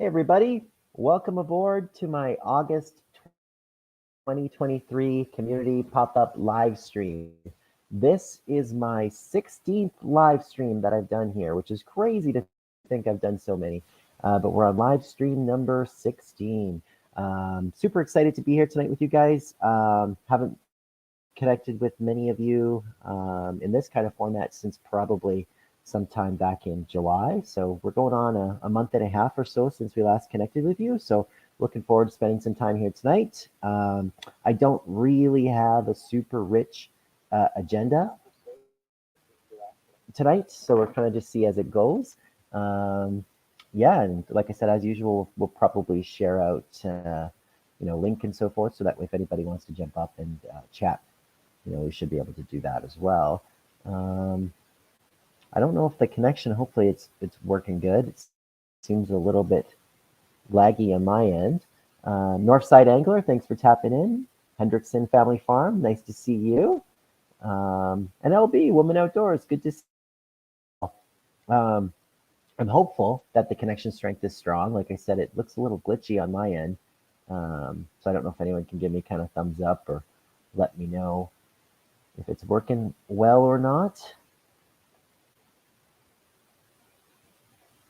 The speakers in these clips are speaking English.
Hey everybody, welcome aboard to my August 2023 community pop-up live stream. This is my 16th live stream that I've done here, which is crazy to think I've done so many, but we're on live stream number 16. Super excited to be here tonight with you guys. Haven't connected with many of you in this kind of format since probably sometime back in July. So we're going on a month and a half or so since we last connected with you. So looking forward to spending some time here tonight. I don't really have a super rich agenda tonight, so we're kind of just see as it goes. Yeah, and like I said, as usual, we'll probably share out, link and so forth, so that if anybody wants to jump up and chat, we should be able to do that as well. I don't know if the connection, hopefully it's working good. It seems a little bit laggy on my end. Northside Angler, thanks for tapping in. Hendrickson Family Farm, nice to see you. And LB, Woman Outdoors, good to see you. I'm hopeful that the connection strength is strong. Like I said, it looks a little glitchy on my end. So I don't know if anyone can give me kind of thumbs up or let me know if it's working well or not.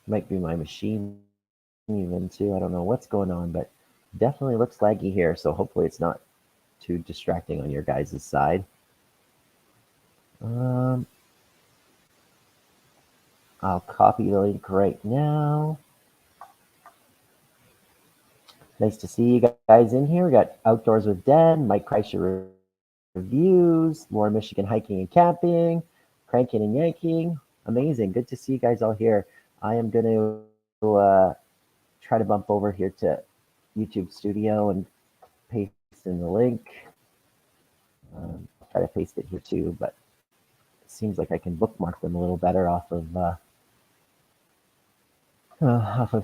Might be my machine even too. I don't know what's going on, but definitely looks laggy here. So hopefully it's not too distracting on your guys' side. I'll copy the link right now. Nice to see you guys in here. We got Outdoors with Dan, Mike Kreischer reviews, more Michigan hiking and camping, cranking and yanking. Amazing. Good to see you guys all here. I am going to try to bump over here to YouTube Studio and paste in the link. I'll try to paste it here too, but it seems like I can bookmark them a little better off of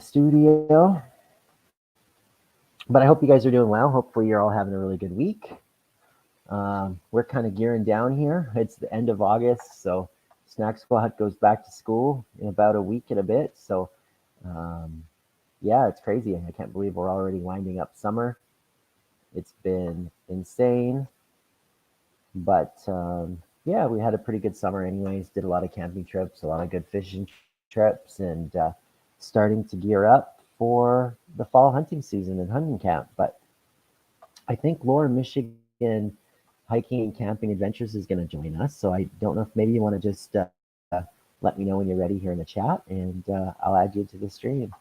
Studio. But I hope you guys are doing well. Hopefully you're all having a really good week. We're kind of gearing down here. It's the end of August, so Snack Squad goes back to school in about a week and a bit. So yeah, it's crazy. I can't believe we're already winding up summer. It's been insane. But yeah, we had a pretty good summer anyways. Did a lot of camping trips, a lot of good fishing trips, and starting to gear up for the fall hunting season and hunting camp. But I think Laura Michigan Hiking and Camping Adventures is going to join us. So I don't know if maybe you want to just let me know when you're ready here in the chat, and I'll add you to the stream.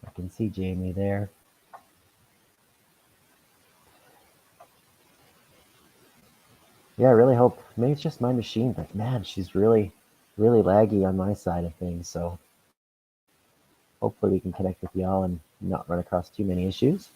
I can see Jamie there. Yeah, I really hope, maybe it's just my machine, but man, she's really, really laggy on my side of things. So hopefully we can connect with y'all and not run across too many issues.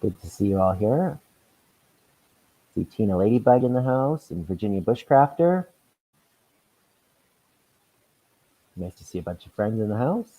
Good to see you all here. See Tina Ladybug in the house and Virginia Bushcrafter. Nice to see a bunch of friends in the house.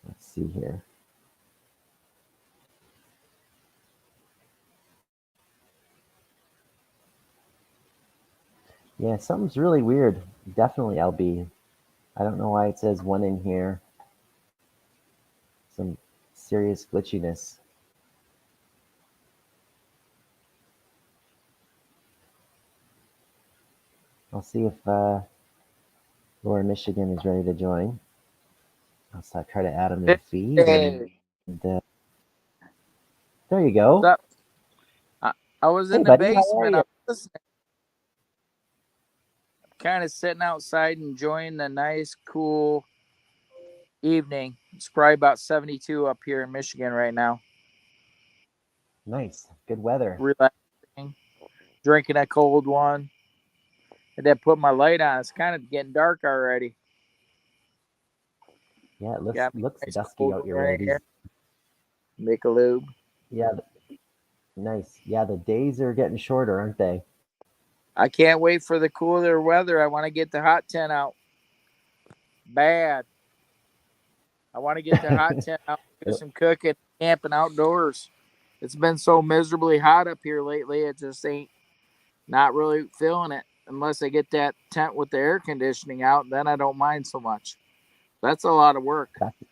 Let's see here. Yeah, something's really weird. Definitely LB. I don't know why it says one in here. Some serious glitchiness. I'll see if Laura Michigan is ready to join. So I try to add them to the feed. Hey, And there you go. what's up? I was Hey, in the buddy, how are basement. you? I'm listening, kind of sitting outside, enjoying the nice, cool evening. It's probably about 72 up here in Michigan right now. Nice. Good weather. Relaxing, drinking a cold one. I did put my light on. It's kind of getting dark already. Yeah, it looks Got me looks a nice dusky cold out your one way. right here. These, Make a lube. yeah, nice. Yeah, the days are getting shorter, aren't they? I can't wait for the cooler weather. I want to get the hot tent out. Bad. I want to get the hot tent out, do some cooking, camping outdoors. It's been so miserably hot up here lately. It just ain't not really feeling it unless I get that tent with the air conditioning out. Then I don't mind so much. That's a lot of work. That's, Do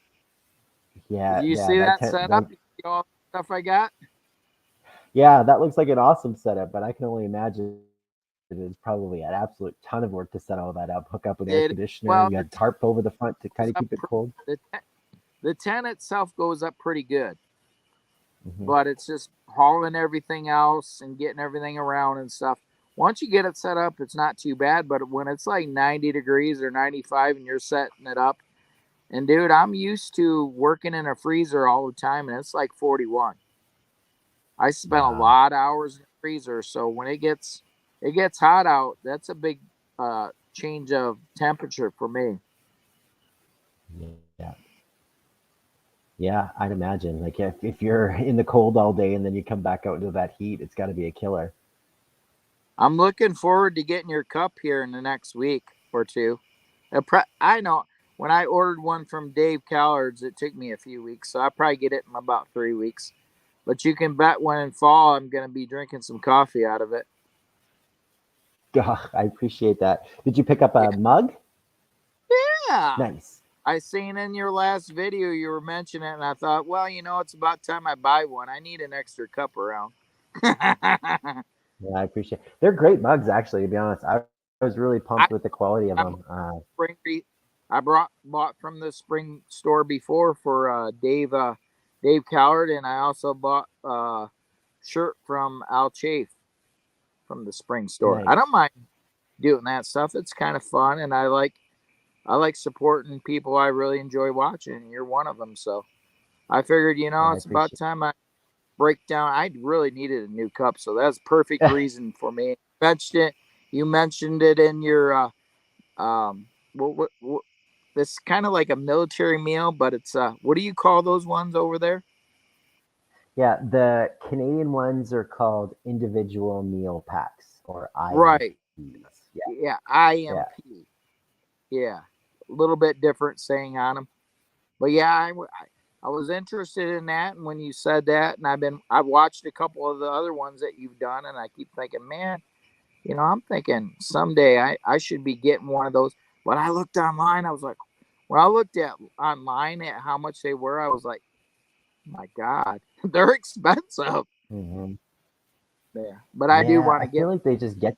yeah, you yeah, see that that tent. setup? You see all the stuff I got? Yeah, that looks like an awesome setup, but I can only imagine it is probably an absolute ton of work to set all that up, hook up an air It conditioner. well, You the got tent tarp over the front to kind goes of up. keep it cold. The tent, the tent itself goes up pretty good, Hmm. but it's just hauling everything else and getting everything around and stuff. Once you get it set up, it's not too bad. But when it's like 90 degrees or 95 and you're setting it up, and dude, I'm used to working in a freezer all the time, and it's like 41. I spent a Wow. lot of hours in the freezer, so when it gets hot out, that's a big change of temperature for me. Yeah. Yeah, I'd imagine. Like if you're in the cold all day and then you come back out into that heat, it's got to be a killer. I'm looking forward to getting your cup here in the next week or two. I know when I ordered one from Dave Callards, it took me a few weeks, so I'll probably get it in about 3 weeks. But you can bet when in fall, I'm going to be drinking some coffee out of it. Ugh, I appreciate that. Did you pick up a mug? Yeah. Nice. I seen in your last video you were mentioning it, and I thought, well, it's about time I buy one. I need an extra cup around. I Yeah, I appreciate. They're great mugs, actually. To be honest, I was really pumped with the quality of I bought them. spring I bought from the spring store before for Dave Coward, and I also bought a shirt from Al Chafe from the spring store. I don't Nice. mind doing that stuff. It's kind of fun, and I like supporting people I really enjoy watching. And you're one of them, so I figured Yeah, I it's about appreciate. time I break down. I really needed a new cup, so that's perfect reason for me. You mentioned it in your what this kind of like a military meal, but it's what do you call those ones over there? Yeah, the Canadian ones are called individual meal packs or Right. IMPs. Yeah, Yeah, yeah, IMP. Yeah, a little bit different saying on them, but yeah, I was interested in that, and when you said that, and I've watched a couple of the other ones that you've done, and I keep thinking, man, I'm thinking someday I should be getting one of those. But I looked online, I was like, when I looked at online at how much they were, I was like, my God, they're expensive. hmm Yeah, but I do yeah. want I to get. feel like they just get.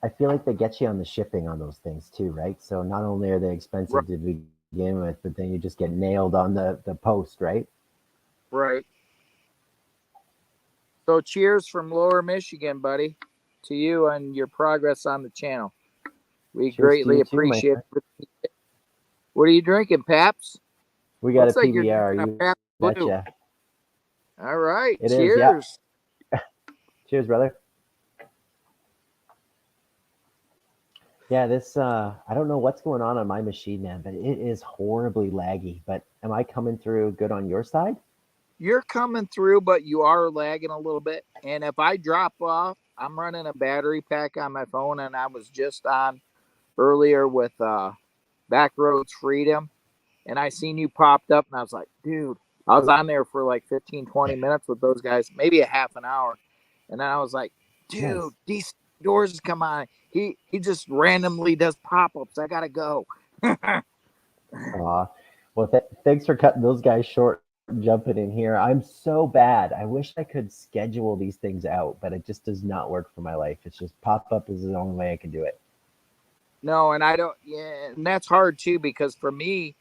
I feel like they get you on the shipping on those things too, right? So not only are they Right, expensive to begin with, but then you just get nailed on the post, right? right. So cheers from Lower Michigan, buddy, to you and your progress on the channel. We Cheers to greatly you too, my appreciate friend. it. What are you drinking, Paps? We got a Looks like you're PBR. drinking a You Pabst Blue. betcha. All right, It is. Yeah. cheers. Cheers, brother. Yeah, this I don't know what's going on my machine, man, but it is horribly laggy. But am I coming through good on your side? You're coming through, but you are lagging a little bit. And if I drop off, I'm running a battery pack on my phone, and I was just on earlier with Backroads Freedom, and I seen you popped up, and I was like, dude, I was on there for like 15, 20 minutes with those guys, maybe a half an hour. And then I was like, dude, Nice. these doors come on. He just randomly does pop-ups. I gotta go. Aw. Well, thanks for cutting those guys short and jumping in here. I'm so bad. I wish I could schedule these things out, but it just does not work for my life. It's just pop up is the only way I can do it. No, and I don't. Yeah, and that's hard too because for me,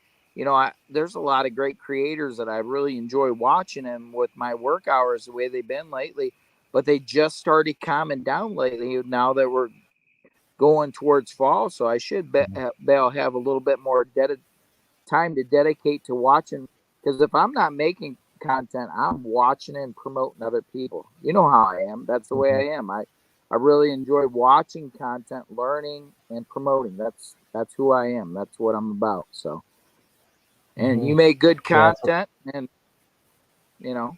there's a lot of great creators that I really enjoy watching, and with my work hours the way they've been lately, but they just started calming down lately. Now that we're going towards fall, so I should be I'll have a little bit more time to dedicate to watching. Because if I'm not making content, I'm watching and promoting other people. You know how I am. That's the way Mhm. I am. I really enjoy watching content, learning, and promoting. That's who I am. That's what I'm about. So, and Mhm. you make good Yeah, that's what, content, and you know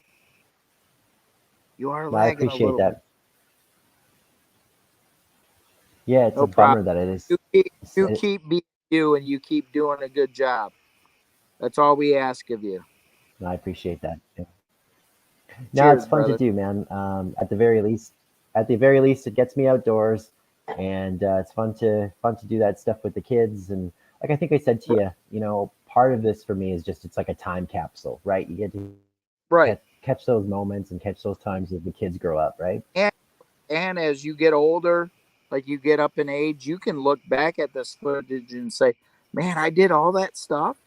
you are I lagging a appreciate little bit. that. Yeah, it's a No problem. bummer that it is. You keep being you, and you keep doing a good job. That's all we ask of you. I appreciate that. Yeah. No, it's Cheers, fun to brother. do, man. At the very least, it gets me outdoors, and it's fun to do that stuff with the kids. And like I think I said to you, part of this for me is just it's like a time capsule, right? You get to Right. catch those moments and catch those times as the kids grow up, right? And and as you get older, like you get up in age, you can look back at this footage and say, "Man, I did all that stuff."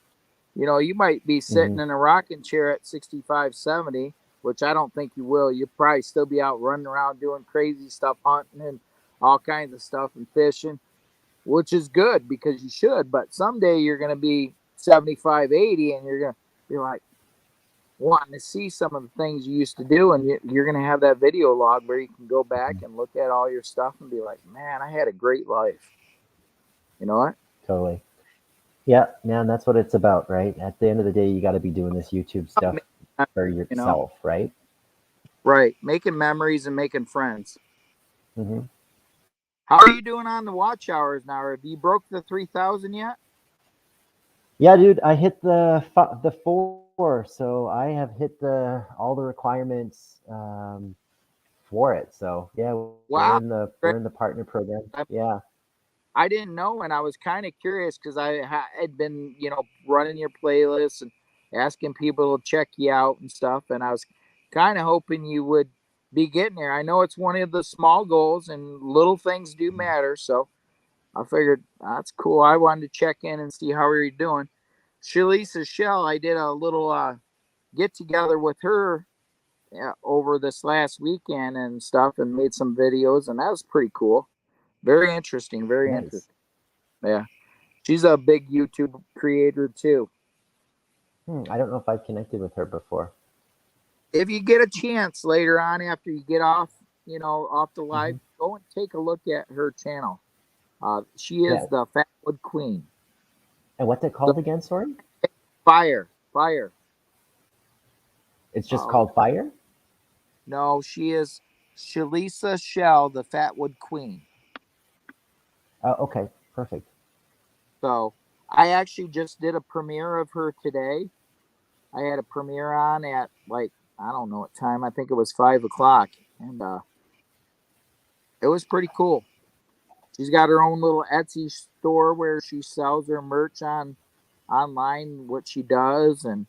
You might be Hmm. sitting in a rocking chair at 65, 70, which I don't think you will. You'll probably still be out running around doing crazy stuff, hunting and all kinds of stuff and fishing, which is good because you should. But someday you're going to be 75, 80, and you're going to be like, wanting to see some of the things you used to do, and you're going to have that video log where you can go back and look at all your stuff and be like, man, I had a great life. You know what? Totally. Yeah, man, that's what it's about, right? At the end of the day, you got to be doing this YouTube stuff for You know, yourself, right? right, making memories and making friends. Hmm. How are you doing on the watch hours now? Have you broke the 3,000 yet? Yeah, dude, I hit the four, so I have hit the all the requirements for it. So yeah, Wow, we're in the partner program. Yeah. I didn't know, and I was kind of curious because had been, running your playlist and asking people to check you out and stuff, and I was kind of hoping you would be getting there. I know it's one of the small goals, and little things do matter, so I figured that's cool. I wanted to check in and see how you're doing. Shalisa Shell, I did a little get together with her over this last weekend and stuff, and made some videos, and that was pretty cool. Very interesting. Very Nice. interesting. Yeah. She's a big YouTube creator too. I don't know if I've connected with her before. If you get a chance later on after you get off, off the live, Hmm. go and take a look at her channel. She is Yeah. the Fatwood Queen. And what's it So called again? Sorry. fire. It's just Uh, called Fire. no, she is Shalisa Shell, the Fatwood Queen. Okay. Perfect. So I actually just did a premiere of her today. I had a premiere on at like I don't know what time. I think it was 5 o'clock, and it was pretty cool. She's got her own little Etsy store where she sells her merch online, what she does, and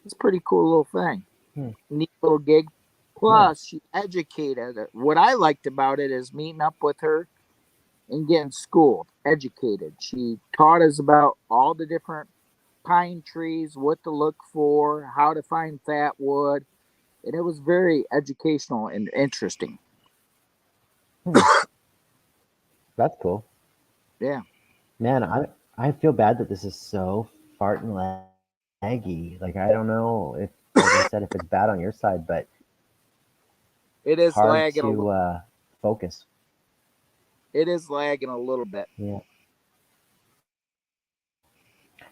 it's a pretty cool little thing. Hmm. Neat little gig. Plus, Nice. she educated. What I liked about it is meeting up with her and getting schooled, educated. She taught us about all the different pine trees, what to look for, how to find fat wood, and it was very educational and interesting. Hmm. That's cool. Yeah, Man, I feel bad that this is so farting laggy. Like I don't know if, like I said, if it's bad on your side, but it it's is hard lagging a little. to focus. It is lagging a little bit. Yeah.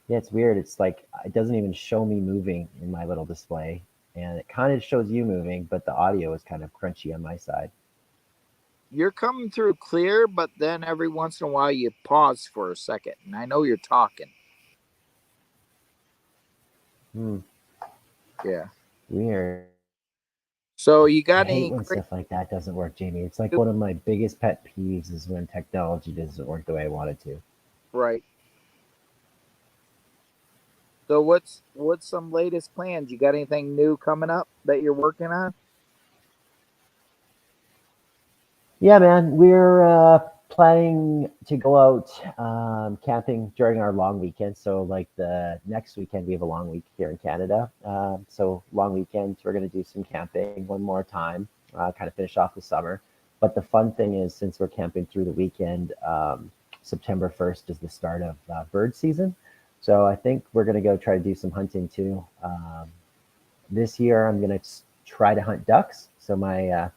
Yeah, it's weird. It's like it doesn't even show me moving in my little display, and it kind of shows you moving, but the audio is kind of crunchy on my side. You're coming through clear, but then every once in a while you pause for a second, and I know you're talking. Hmm. Yeah. Weird. So you I got hate any when crazy? stuff like that doesn't work, Jamie. It's like one of my biggest pet peeves is when technology doesn't work the way I want it to. Right. So what's some latest plans? You got anything new coming up that you're working on? Yeah, man, we're planning to go out camping during our long weekend. So, like the next weekend, we have a long week here in Canada. So, long weekend, we're going to do some camping one more time, kind of finish off the summer. But the fun thing is, since we're camping through the weekend, September 1st is the start of bird season. So, I think we're going to go try to do some hunting too. This year, I'm going to try to hunt ducks. So, my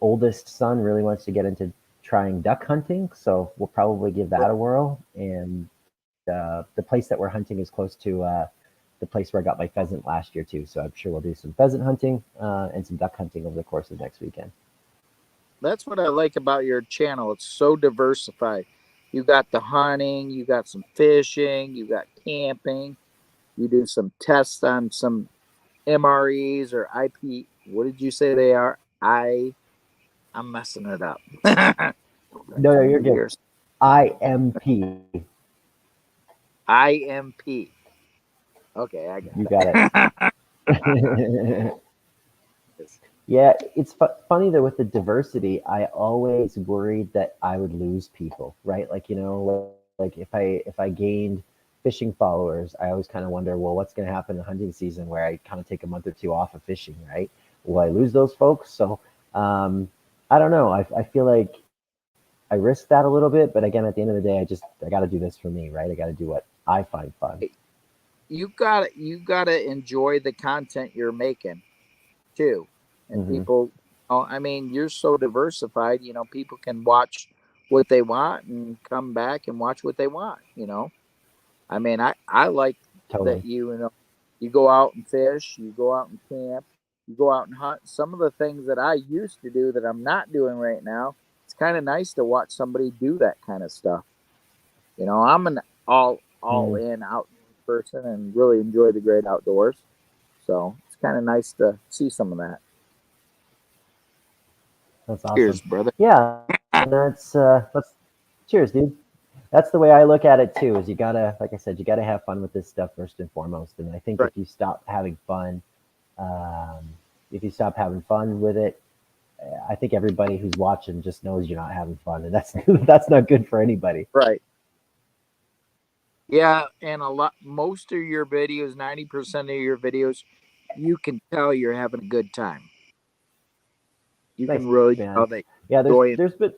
oldest son really wants to get into trying duck hunting, so we'll probably give that a whirl. And the place that we're hunting is close to the place where I got my pheasant last year too. So I'm sure we'll do some pheasant hunting and some duck hunting over the course of next weekend. That's what I like about your channel. It's so diversified. You got the hunting, you got some fishing, you got camping, you do some tests on some MREs or IP. What did you say they are? I'm messing it up. No, you're good. IMP. IMP. Okay, I got You got it. Yeah, it's funny though with the diversity. I always worried that I would lose people, right? Like like if I gained fishing followers, I always kind of wonder, well, what's going to happen in hunting season where I kind of take a month or two off of fishing, right? Will I lose those folks? So I don't know. I feel like I risk that a little bit, but again, at the end of the day, I got to do this for me, right? I got to do what I find fun. You gotta enjoy the content you're making too, and Mm-hmm. people. Oh, I mean, you're so diversified. People can watch what they want and come back and watch what they want. I mean, I like that Totally. you go out and fish, you go out and camp, you go out and hunt. Some of the things that I used to do that I'm not doing right now, it's kind of nice to watch somebody do that kind of stuff. I'm an all Mm, in out person and really enjoy the great outdoors. So it's kind of nice to see some of that. that's Cheers, awesome. brother. Yeah, and that's cheers, dude. That's the way I look at it too. Is you gotta, like I said, you gotta have fun with this stuff first and foremost. And I think Right. um, if you stop having fun with it, I think everybody who's watching just knows you're not having fun, and that's that's not good for anybody. Right. Yeah, and most of your videos, 90% of your videos, you can tell you're having a good time. You Nice, can really man. tell that Yeah, you enjoy it. there's been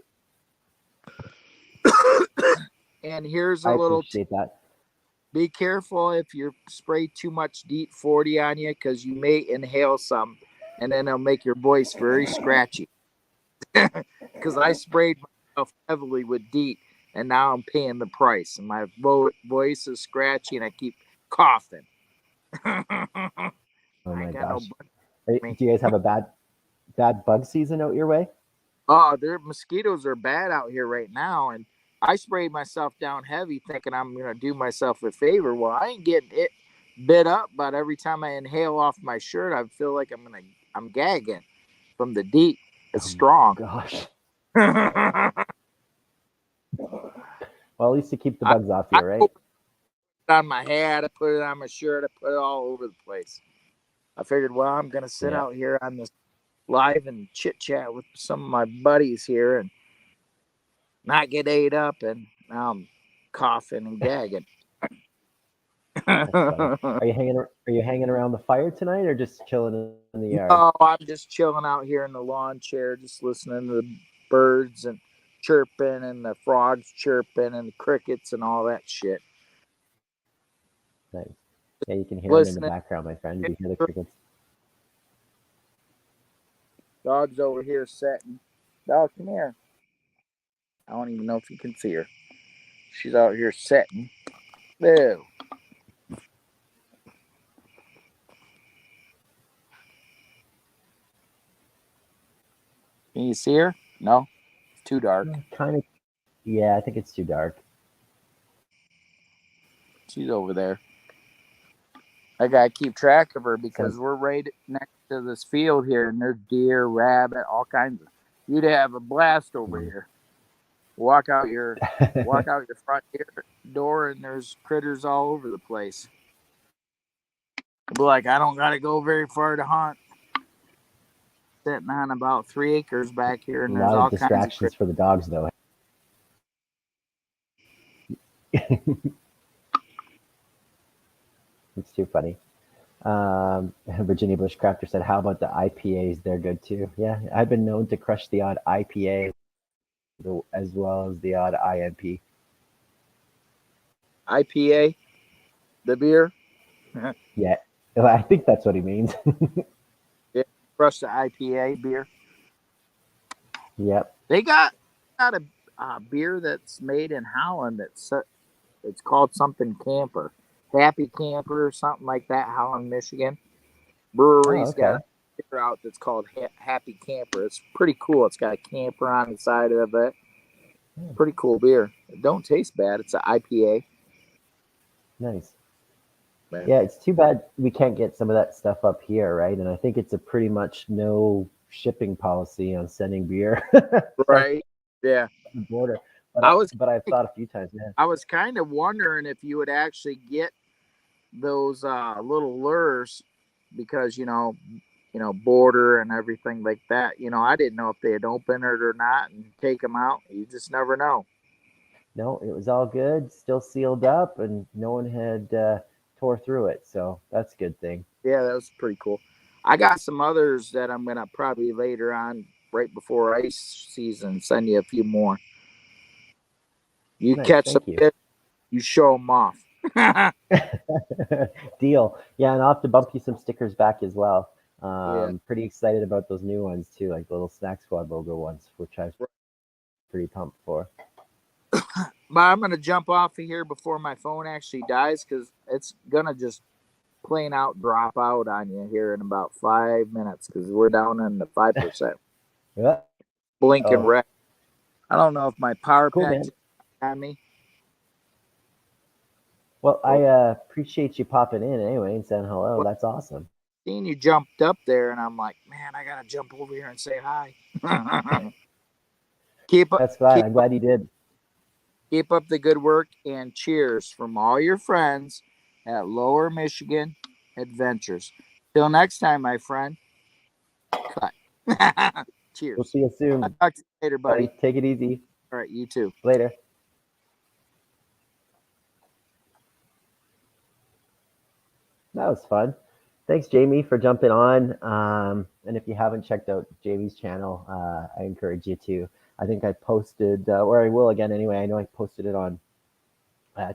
And here's a I little appreciate that. be careful if you spray too much deep 40 on you because you may inhale some and then it'll make your voice very scratchy. Because I sprayed myself heavily with DEET and now I'm paying the price. And my voice is scratchy and I keep coughing. I Oh ain't my got no gosh. blood in me. Do you guys have a bad bug season out your way? Oh, their mosquitoes are bad out here right now. And I sprayed myself down heavy thinking I'm going to do myself a favor. Well, I ain't getting it bit up, but every time I inhale off my shirt, I feel like I'm gagging from the DEET. It's Oh my strong. gosh. I, Well, at least to keep the I bugs off you, put right? it on my hat, I put it on my shirt, I put it all over the place. I figured, well, I'm going to sit Yeah, out here on this live and chit chat with some of my buddies here and not get ate up. And now I'm coughing and gagging. that's funny. Are you hanging around the fire tonight or just chilling in the yard? No, I'm just chilling out here in the lawn chair, just listening to the birds and chirping and the frogs chirping and the crickets and all that shit. Nice. Yeah, you can hear them in the Listening. background, my friend. You can hear the crickets. Dog's over here setting. Dog, come here. I don't even know if you can see her. She's out here setting. Boo. Can you see her? No, it's too dark. Kind of. Yeah, I think it's too dark. She's over there. I gotta keep track of her because Sounds. we're right next to this field here, and there's deer, rabbit, all kinds of. You'd have a blast over here. Walk out your front door, and there's critters all over the place. I'd be like, I don't gotta go very far to hunt. Sitting on about 3 acres back here, A and there's lot of all kinds of distractions critters. for the dogs, though. It's too funny. Virginia Bush Crafter said, "How about the IPAs? They're good too." Yeah, I've been known to crush the odd IPA as well as the odd IMP. IPA, the beer. Yeah, I think that's what he means. Yeah, crush the IPA beer. Yep. They got a beer that's made in Holland. It's called something Camper, Happy Camper or something like that. Holland, Michigan. Oh, Brewery's got okay. a beer out that's called Happy Camper. It's pretty cool. It's got a camper on the side of it. Hmm, Pretty cool beer. It don't taste bad. It's an IPA. nice. Man. Yeah, it's too bad we can't get some of that stuff up here, right? And I think it's a pretty much no shipping policy on sending beer across Right. Yeah. the border. I was But I've thought a few times, yeah. I was kind of wondering if you would actually get those little lures because border and everything like that. I didn't know if they had opened it or not and take them out. You just never know. No, it was all good, still sealed up, and no one had tore through it. So that's a good thing. Yeah, that was pretty cool. I got some others that I'm gonna probably later on, right before ice season, send you a few more. You Nice, catch some thank you. fish, you show them off. Deal. Yeah, and I'll have to bump you some stickers back as well. Yeah. Pretty excited about those new ones too, like the little Snack Squad logo ones, which I was pretty pumped for. But I'm gonna jump off of here before my phone actually dies because it's gonna just plain out drop out on you here in about 5 minutes because we're down in the 5%. Yeah. Blinking Oh, red. I don't know if my power cool, pack man. just on me. Well, I Well, appreciate you popping in anyway and saying hello. well, That's awesome. seeing you jumped up there, and I'm like, man, I gotta jump over here and say hi. keep up, That's glad. keep I'm up, glad you did. keep up the good work, and cheers from all your friends at Lower Michigan Adventures. Till next time, my friend. Cut. We'll Cheers. see you I'll soon, talk to you later, buddy. buddy. Take it easy. All right, you too. Later. That was fun. Thanks, Jamie, for jumping on. And if you haven't checked out Jamie's channel, I encourage you to. I think I posted, or I will again anyway. I know I posted it on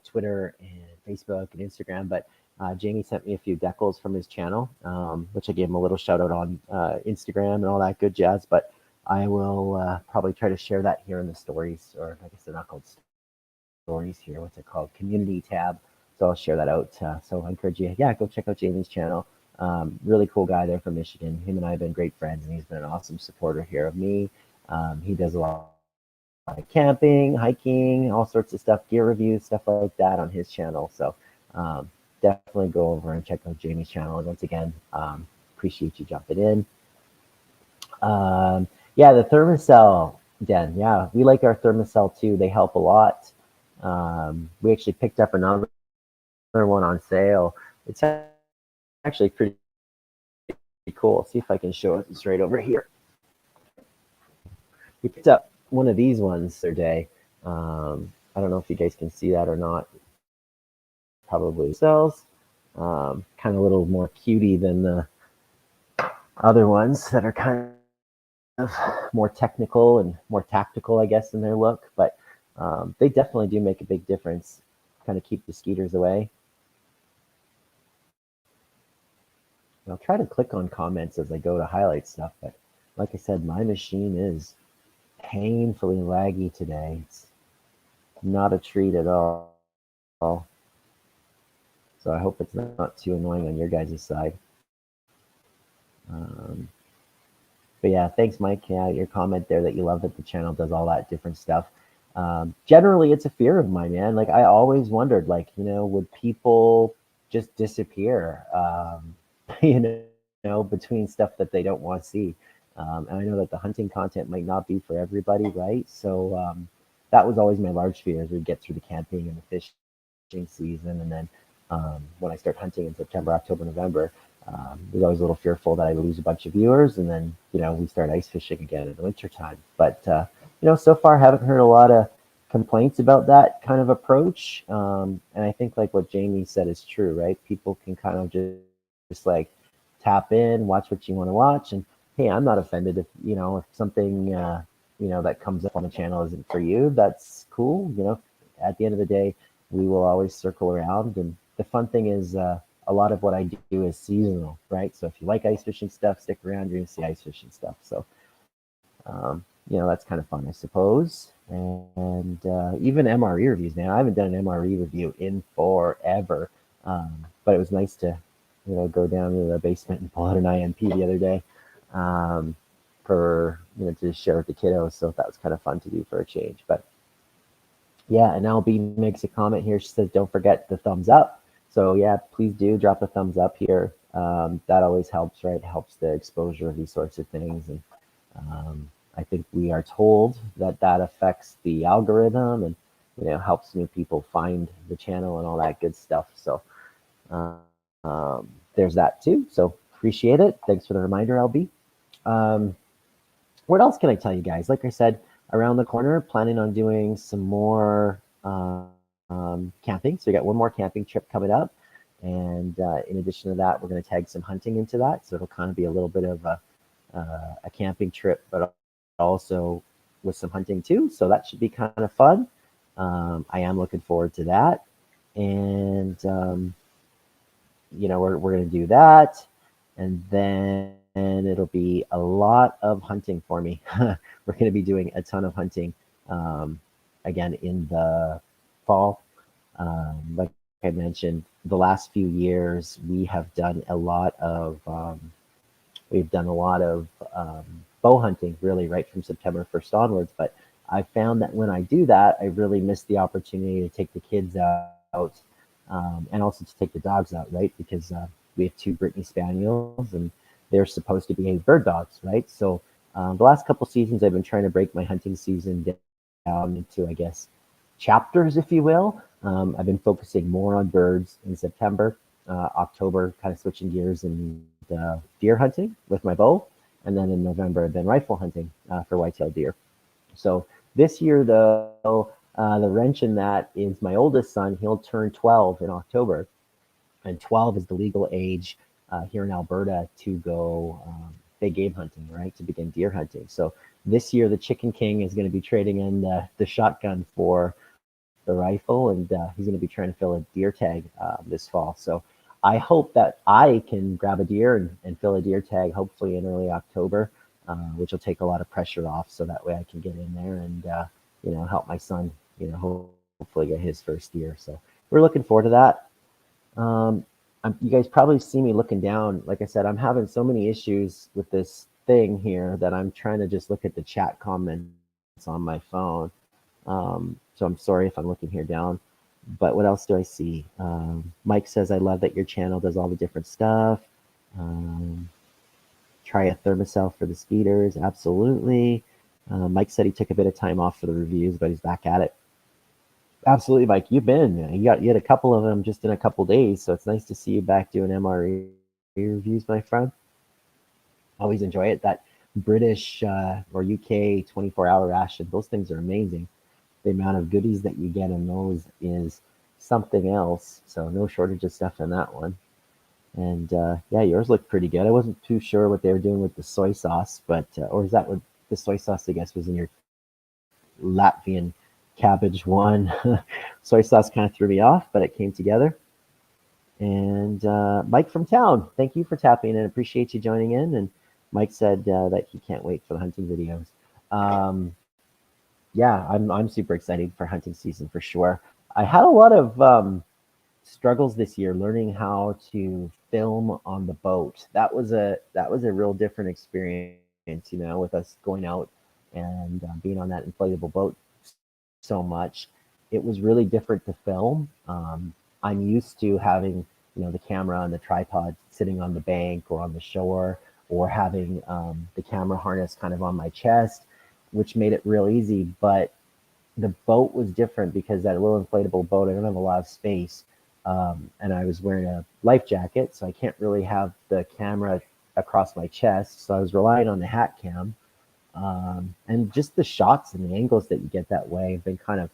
Twitter and Facebook and Instagram, but Jamie sent me a few decals from his channel, which I gave him a little shout out on Instagram and all that good jazz. But I will probably try to share that here in the stories, or I guess they're not called stories here. What's it called? Community tab. So I'll share that out. So I encourage you, yeah, go check out Jamie's channel. Really cool guy there from Michigan. Him and I have been great friends, and he's been an awesome supporter here of me. He does a lot of camping, hiking, all sorts of stuff, gear reviews, stuff like that on his channel. So definitely go over and check out Jamie's channel. And once again, appreciate you jumping in. Yeah, the Thermacell den. Yeah, we like our Thermacell too. They help a lot. We actually picked up another one on sale. It's actually pretty cool. See if I can show it. It's right over here. We picked up one of these ones the other day. I don't know if you guys can see that or not. Probably sells. Kind of a little more cutie than the other ones that are kind of more technical and more tactical, I guess, in their look. But they definitely do make a big difference. Kind of keep the skeeters away. I'll try to click on comments as I go to highlight stuff, but like I said, my machine is painfully laggy today. It's not a treat at all. So I hope it's not too annoying on your guys' side. But yeah, thanks, Mike. Yeah, your comment there that you love that the channel does all that different stuff. Generally, it's a fear of mine, man. Like I always wondered, like, would people just disappear? Between stuff that they don't want to see. And I know that the hunting content might not be for everybody, right? So that was always my large fear as we get through the camping and the fishing season. And then when I start hunting in September, October, November, I was always a little fearful that I'd lose a bunch of viewers. And then, we start ice fishing again in the wintertime. But, so far, haven't heard a lot of complaints about that kind of approach. And I think like what Jamie said is true, right? People can kind of just like tap in, watch what you want to watch, and hey, I'm not offended if if something that comes up on the channel isn't for you. That's cool. At the end of the day, we will always circle around, and the fun thing is. A lot of what I do is seasonal, right? So if you like ice fishing stuff, stick around, you're gonna see ice fishing stuff. So that's kind of fun, I suppose. And even MRE reviews, man. I haven't done an MRE review in forever, but it was nice to, go down to the basement and pull out an IMP the other day for to share with the kiddos. So that was kind of fun to do for a change. But yeah, and LB makes a comment here. She says, "Don't forget the thumbs up." So yeah, please do drop a thumbs up here. That always helps, right? Helps the exposure of these sorts of things, and I think we are told that affects the algorithm and helps new people find the channel and all that good stuff. So there's that too. So appreciate it. Thanks for the reminder, LB. What else can I tell you guys? Like I said, around the corner, planning on doing some more camping. So we got one more camping trip coming up. And in addition to that, we're going to tag some hunting into that. So it'll kind of be a little bit of a camping trip, but also with some hunting too. So that should be kind of fun. I am looking forward to that. And, we're going to do that. And then it'll be a lot of hunting for me. We're going to be doing a ton of hunting again in the fall. Like I mentioned, the last few years we have done a lot of bow hunting, really, right from September 1st onwards. But I found that when I do that, I really miss the opportunity to take the kids out and also to take the dogs out, right? Because we have 2 Brittany Spaniels and they're supposed to be bird dogs, right? So the last couple seasons, I've been trying to break my hunting season down into, I guess, chapters, if you will. I've been focusing more on birds in September, October, kind of switching gears and deer hunting with my bow. And then in November, I've been rifle hunting for whitetail deer. So this year, though, the wrench in that is my oldest son. He'll turn 12 in October. And 12 is the legal age here in Alberta to go big game hunting, right? To begin deer hunting. So this year, the Chicken King is going to be trading in the shotgun for the rifle, and he's going to be trying to fill a deer tag this fall. So I hope that I can grab a deer and fill a deer tag, hopefully in early October, which will take a lot of pressure off. So that way I can get in there and help my son, hopefully get his first deer. So we're looking forward to that. You guys probably see me looking down. Like I said, I'm having so many issues with this thing here that I'm trying to just look at the chat comments on my phone. So I'm sorry if I'm looking here down. But what else do I see? Mike says, I love that your channel does all the different stuff. Try a thermocell for the speeders. Absolutely. Mike said he took a bit of time off for the reviews, but he's back at it. Absolutely, Mike. You've been. You had a couple of them just in a couple days, so it's nice to see you back doing MRE reviews, my friend. Always enjoy it. That British or UK 24-hour ration, those things are amazing. The amount of goodies that you get in those is something else. So no shortage of stuff in that one. And yeah, yours looked pretty good. I wasn't too sure what they were doing with the soy sauce, but or is that what the soy sauce, I guess, was in your Latvian cabbage one. Soy sauce kind of threw me off, but it came together. And Mike from town, thank you for tapping in. Appreciate you joining in. And Mike said that he can't wait for the hunting videos. Yeah, I'm super excited for hunting season for sure. I had a lot of struggles this year learning how to film on the boat. That was a real different experience, with us going out and being on that inflatable boat so much. It was really different to film. I'm used to having the camera and the tripod sitting on the bank or on the shore, or having the camera harness kind of on my chest, which made it real easy. But the boat was different because that little inflatable boat, I don't have a lot of space. And I was wearing a life jacket, so I can't really have the camera across my chest. So I was relying on the hat cam. And just the shots and the angles that you get that way have been kind of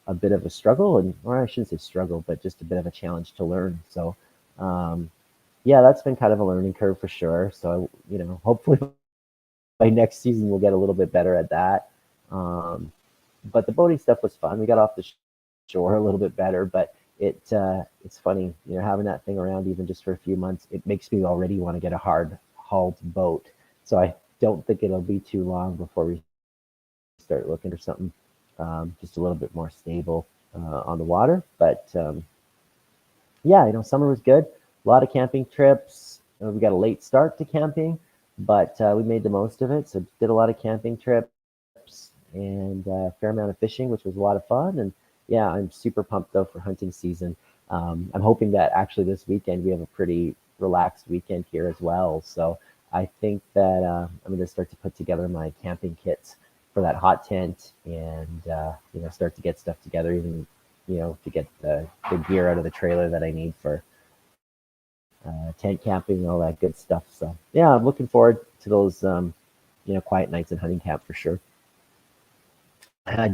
a bit of a struggle, and or I shouldn't say struggle, but just a bit of a challenge to learn. So yeah, that's been kind of a learning curve for sure. So hopefully by next season we'll get a little bit better at that. Um, but the boating stuff was fun. We got off the shore a little bit better, but it's funny, having that thing around even just for a few months. It makes me already want to get a hard hulled boat. So I don't think it'll be too long before we start looking for something just a little bit more stable on the water. But yeah, summer was good. A lot of camping trips. We got a late start to camping, but we made the most of it. So did a lot of camping trips and a fair amount of fishing, which was a lot of fun. And yeah, I'm super pumped though for hunting season. I'm hoping that actually this weekend we have a pretty relaxed weekend here as well. So I think that I'm going to start to put together my camping kits for that hot tent and start to get stuff together, even to get the gear out of the trailer that I need for tent camping and all that good stuff. So yeah, I'm looking forward to those quiet nights in hunting camp for sure.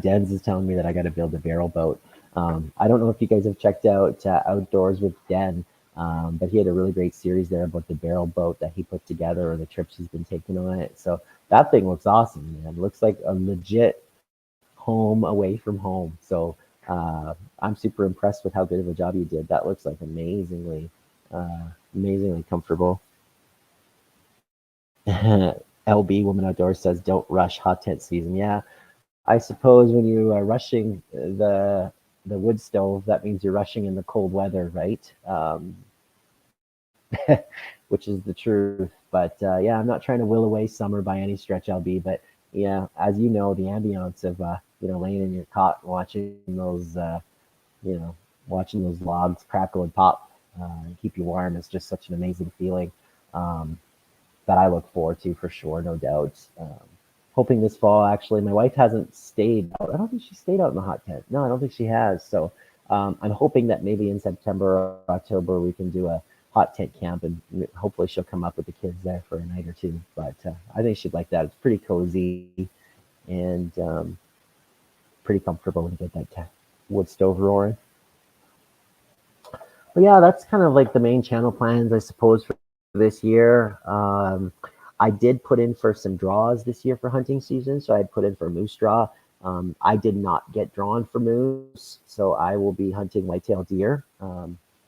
Dens is telling me that I got to build a barrel boat. I don't know if you guys have checked out Outdoors with Den, but he had a really great series there about the barrel boat that he put together or the trips he's been taking on it. So that thing looks awesome, man. It looks like a legit home away from home. So I'm super impressed with how good of a job you did. That looks like amazingly comfortable. LB Woman Outdoors says, "Don't rush hot tent season." Yeah, I suppose when you are rushing the wood stove, that means you're rushing in the cold weather, right? Which is the truth. But yeah, I'm not trying to will away summer by any stretch, LB. But yeah, as you know, the ambiance of laying in your cot and you know, watching those logs crackle and pop and keep you warm is just such an amazing feeling um, that I look forward to for sure, no doubt. Hoping this fall, actually, my wife hasn't stayed out. I don't think she stayed out in the hot tent. No, I don't think she has. So I'm hoping that maybe in September or October we can do a hot tent camp, and hopefully she'll come up with the kids there for a night or two. But I think she'd like that. It's pretty cozy and pretty comfortable when you get that wood stove roaring. But yeah, that's kind of like the main channel plans, I suppose, for this year. I did put in for some draws this year for hunting season, so I put in for moose draw. I did not get drawn for moose, so I will be hunting whitetail deer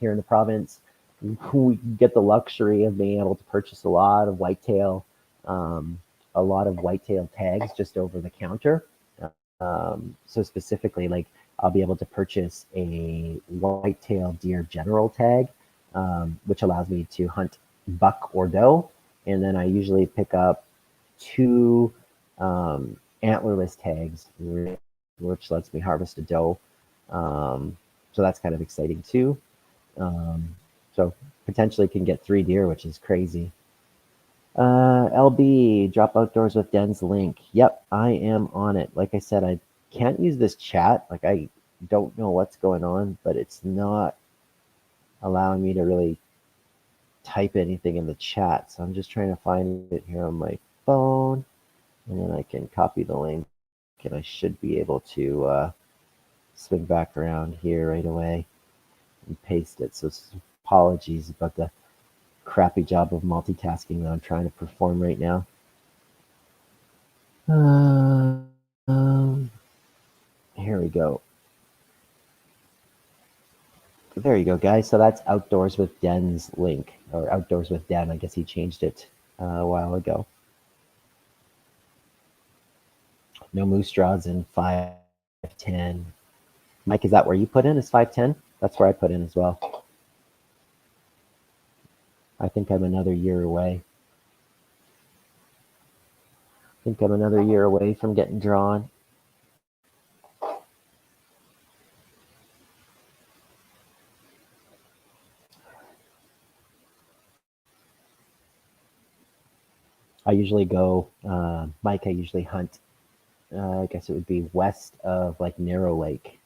here in the province. We get the luxury of being able to purchase um, a lot of whitetail tags just over the counter. So specifically, like I'll be able to purchase a whitetail deer general tag, which allows me to hunt buck or doe. And then I usually pick up two antlerless tags, which lets me harvest a doe. So that's kind of exciting too. Um, so potentially can get 3 deer, which is crazy. LB, drop outdoors with Den's link. Yep, I am on it. Like I said, I can't use this chat. Like I don't know what's going on, but it's not allowing me to really type anything in the chat. So I'm just trying to find it here on my phone, and then I can copy the link, and I should be able to swing back around here right away and paste it. So apologies about the crappy job of multitasking that I'm trying to perform right now. Here we go. There you go, guys. So that's Outdoors with Den's link, or Outdoors with Den. I guess he changed it a while ago. No moose draws in 510. Mike, is that where you put in? Is 510? That's where I put in as well. I think I'm another year away. From getting drawn. I usually go, Mike, I usually hunt, I guess it would be west of like Narrow Lake.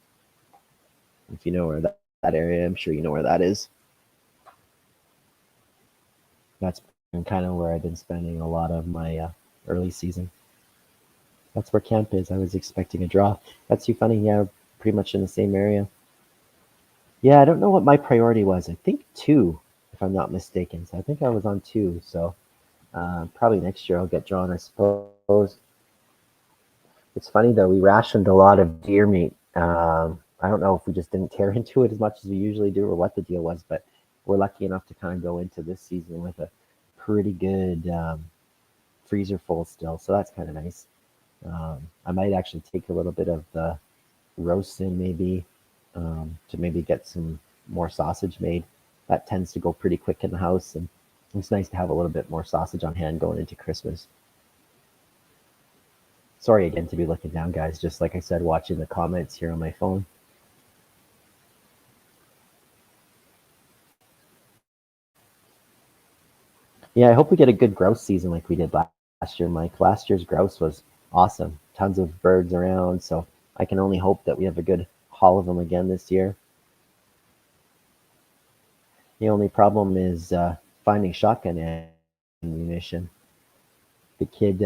If you know where that area, I'm sure you know where that is. That's kind of where I've been spending a lot of my early season. That's where camp is. I was expecting a draw. That's too funny. Yeah, pretty much in the same area. Yeah, I don't know what my priority was. I think two, if I'm not mistaken. So I think I was on two. So probably next year I'll get drawn, I suppose. It's funny though, we rationed a lot of deer meat. I don't know if we just didn't tear into it as much as we usually do or what the deal was, but we're lucky enough to kind of go into this season with a pretty good freezer full still. So that's kind of nice. I might actually take a little bit of the roast in maybe to maybe get some more sausage made. That tends to go pretty quick in the house, and it's nice to have a little bit more sausage on hand going into Christmas. Sorry again to be looking down, guys. Just like I said, watching the comments here on my phone. Yeah, I hope we get a good grouse season like we did last year, Mike. Last year's grouse was awesome. Tons of birds around, so I can only hope that we have a good haul of them again this year. The only problem is finding shotgun ammunition. The kid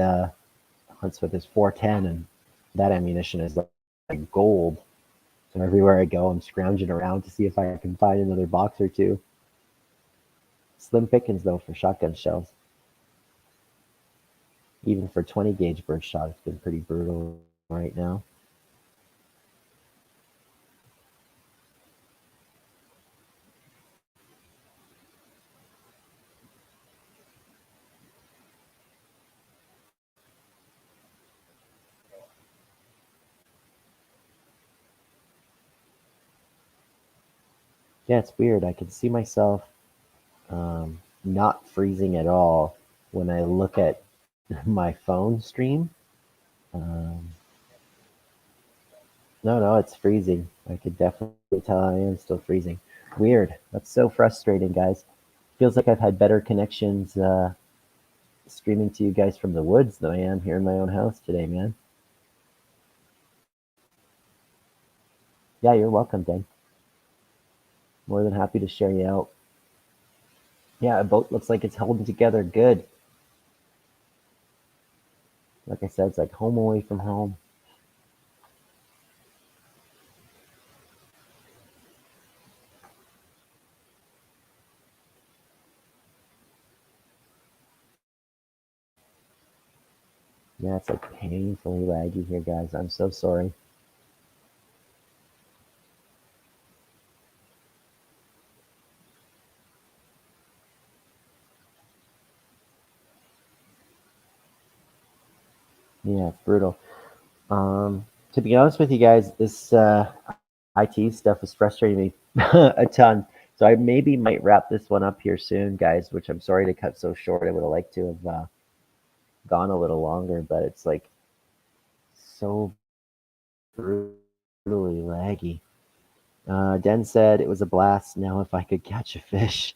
hunts with his 410, and that ammunition is like gold. So everywhere I go, I'm scrounging around to see if I can find another box or two. Slim pickings though for shotgun shells. Even for 20 gauge birdshot, it's been pretty brutal right now. Yeah, it's weird. I can see myself not freezing at all when I look at my phone stream. Um, no, it's freezing. I could definitely tell I am still freezing. Weird. That's so frustrating, guys. Feels like I've had better connections streaming to you guys from the woods than I am here in my own house today, man. Yeah, you're welcome, Dan. More than happy to share you out. Yeah, a boat looks like it's holding together good. Like I said, it's like home away from home. Yeah, it's like painfully laggy here, guys. I'm so sorry. Yeah, it's brutal. To be honest with you guys, this IT stuff is frustrating me a ton. So I maybe might wrap this one up here soon, guys, which I'm sorry to cut so short. I would have liked to have gone a little longer, but it's like so brutally laggy. Den said it was a blast. Now, if I could catch a fish.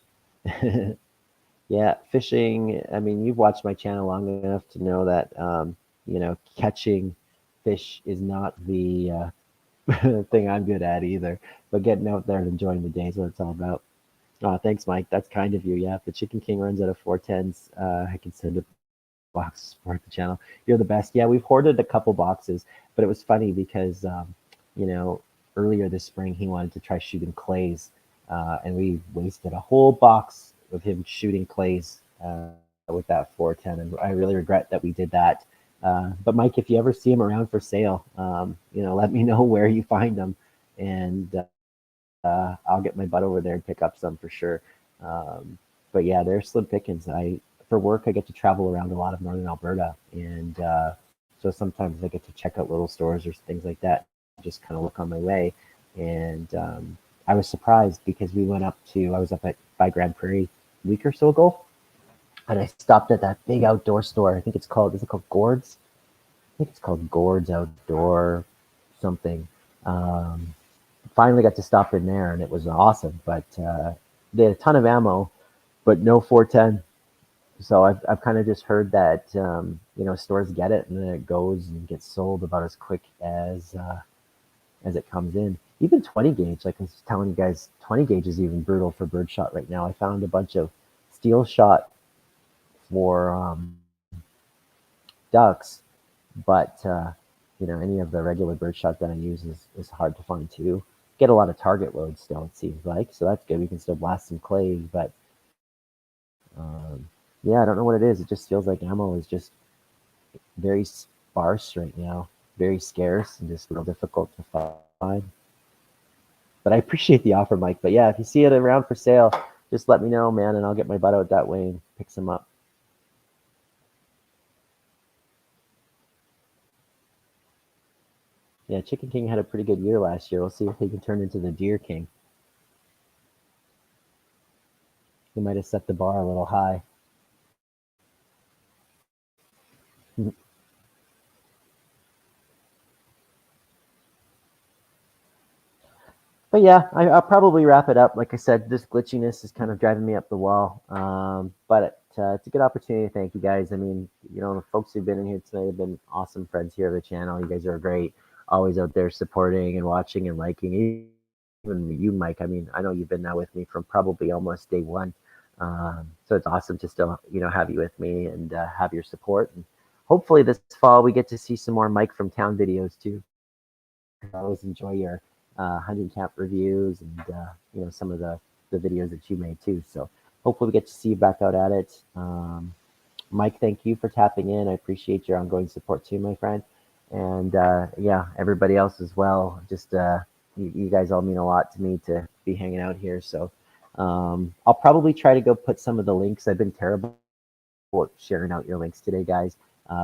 Yeah, fishing. I mean, you've watched my channel long enough to know that, catching fish is not the thing I'm good at either. But getting out there and enjoying the day is what it's all about. Thanks, Mike. That's kind of you. Yeah, if the Chicken King runs out of 410s, I can send a box to support the channel. You're the best. Yeah, we've hoarded a couple boxes, but it was funny because, you know, earlier this spring he wanted to try shooting clays, and we wasted a whole box of him shooting clays with that 410, and I really regret that we did that. But Mike, if you ever see them around for sale, let me know where you find them, and I'll get my butt over there and pick up some for sure. Um, but yeah, they're slim pickings. For work, I get to travel around a lot of northern Alberta, and so sometimes I get to check out little stores or things like that. Just kind of look on my way, and I was surprised because I was up by Grand Prairie a week or so ago, and I stopped at that big outdoor store. I think is it called Gord's? I think it's called Gord's Outdoor something. Um, Finally got to stop in there, and it was awesome. But they had a ton of ammo, but no 410. So I've kind of just heard that stores get it, and then it goes and gets sold about as quick as it comes in. Even 20 gauge, like I was telling you guys, 20 gauge is even brutal for birdshot right now. I found a bunch of steel shot for ducks, but any of the regular birdshot that I use is hard to find too. Get a lot of target loads still, it seems like, so that's good. We can still blast some clays, but yeah, I don't know what it is. It just feels like ammo is just very sparse right now, very scarce, and just real difficult to find. But I appreciate the offer, Mike. But yeah, if you see it around for sale, just let me know, man, and I'll get my butt out that way and pick some up. Yeah, Chicken King had a pretty good year last year. We'll see if he can turn into the Deer King. He might have set the bar a little high. But yeah, I'll probably wrap it up. Like I said, this glitchiness is kind of driving me up the wall. But it's a good opportunity to thank you guys. I mean, the folks who've been in here tonight have been awesome friends here of the channel. You guys are great, always out there supporting and watching and liking. Even you, Mike. I mean, I know you've been now with me from probably almost day one. So it's awesome to still, have you with me and have your support. And hopefully this fall we get to see some more Mike from Town videos too. I always enjoy your hunting camp reviews and some of the videos that you made too. So hopefully we get to see you back out at it. Mike, thank you for tapping in. I appreciate your ongoing support too, my friend. And yeah, everybody else as well. Just you guys all mean a lot to me to be hanging out here. So I'll probably try to go put some of the links. I've been terrible at sharing out your links today, guys,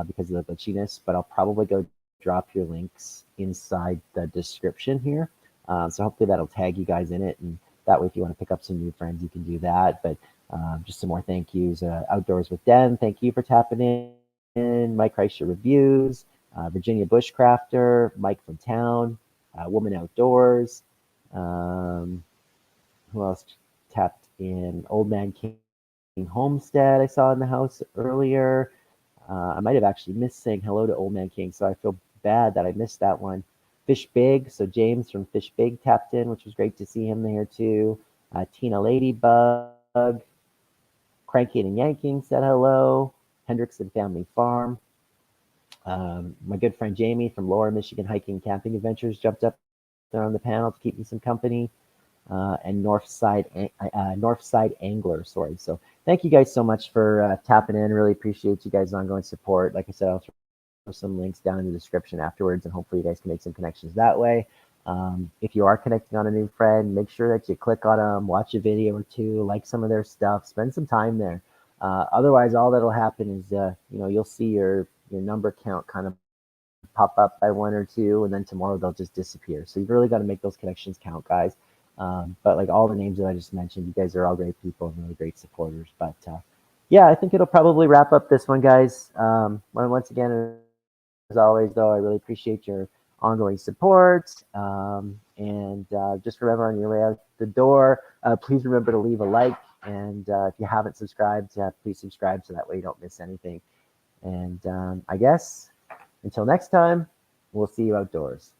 because of the glitchiness, but I'll probably go drop your links inside the description here. So hopefully that'll tag you guys in it. And that way, if you want to pick up some new friends, you can do that. But just some more thank yous. Outdoors with Den, thank you for tapping in. Mike Kreischer Reviews, Virginia Bushcrafter, Mike from Town, Woman Outdoors. Who else tapped in? Old Man King Homestead, I saw in the house earlier. I might have actually missed saying hello to Old Man King, so I feel bad that I missed that one. Fish Big, so James from Fish Big tapped in, which was great to see him there too. Tina Ladybug, Cranking and Yanking said hello. Hendrickson Family Farm. My good friend Jamie from Lower Michigan Hiking and Camping Adventures jumped up there on the panel to keep me some company. And Northside Angler. Sorry. So thank you guys so much for tapping in. Really appreciate you guys' ongoing support. Like I said, I'll throw some links down in the description afterwards, and hopefully you guys can make some connections that way. If you are connecting on a new friend, make sure that you click on them, watch a video or two, like some of their stuff, spend some time there. Otherwise, all that'll happen is, you'll see your number count kind of pop up by one or two, and then tomorrow they'll just disappear. So you've really got to make those connections count, guys. But like all the names that I just mentioned, you guys are all great people and really great supporters. But yeah, I think it'll probably wrap up this one, guys. Once again, as always, though, I really appreciate your ongoing support. And just remember on your way out the door, please remember to leave a like. And if you haven't subscribed, please subscribe so that way you don't miss anything. And I guess until next time, we'll see you outdoors.